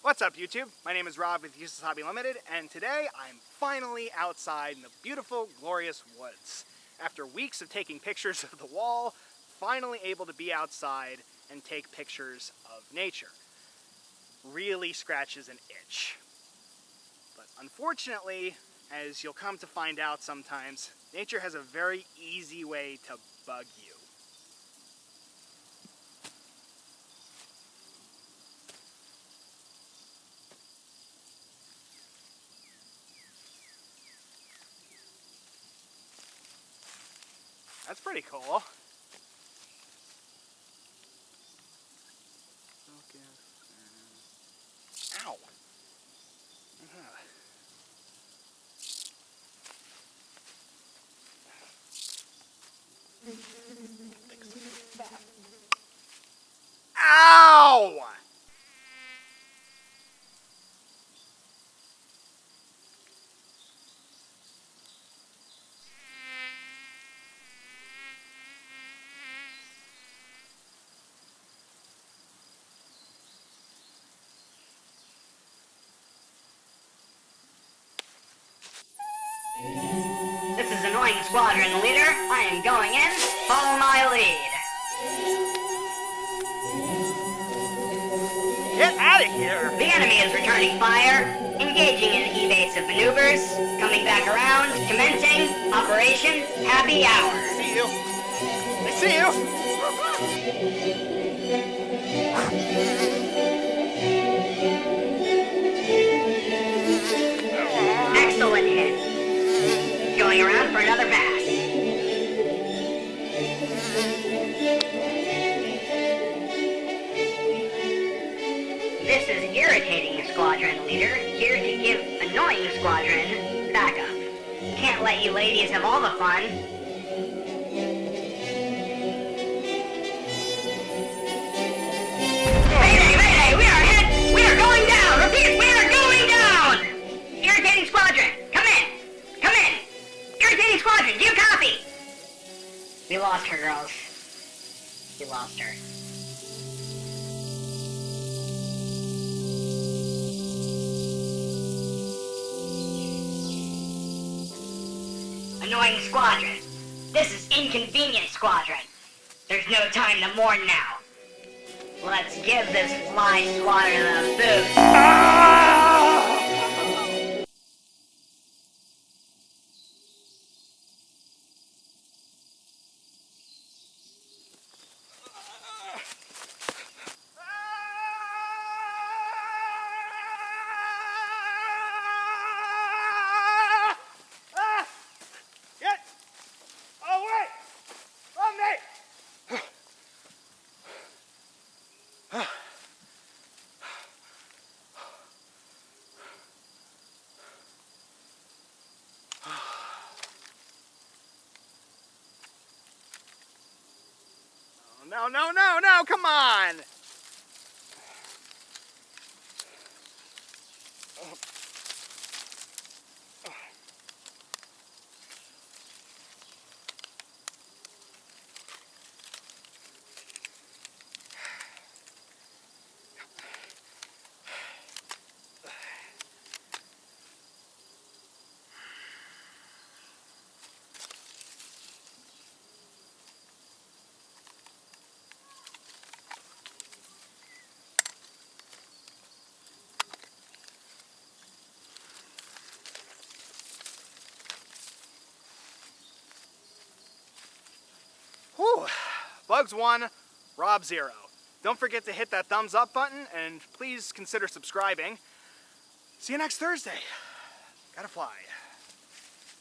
What's up, YouTube? My name is Rob with Useless Hobby Limited, and today I'm finally outside in the beautiful, glorious woods. After weeks of taking pictures of the wall, finally able to be outside and take pictures of nature. Really scratches an itch. But unfortunately, as you'll come to find out sometimes, nature has a very easy way to bug you. That's pretty cool. Ow. Ow! This is Annoying Squadron Leader. I am going in. Follow my lead. Get out of here! The enemy is returning fire, engaging in evasive maneuvers, coming back around, commencing Operation Happy Hour. See you. I see you. Excellent hit. Going around for another pass. This is Irritating Squadron Leader, here to give Annoying Squadron backup. Can't let you ladies have all the fun. Mayday, mayday, we are hit! We are going down! Repeat, we are going down! Irritating Squadron, come in! Come in! Irritating Squadron, do you copy? We lost her, girls. We lost her. Annoying Squadron. This is Inconvenient Squadron. There's no time to mourn now. Let's give this fly squadron a boost. Get away from me! No, no, no, no, come on! Whew. Bugs 1, Rob 0. Don't forget to hit that thumbs up button and please consider subscribing. See you next Thursday. Gotta fly.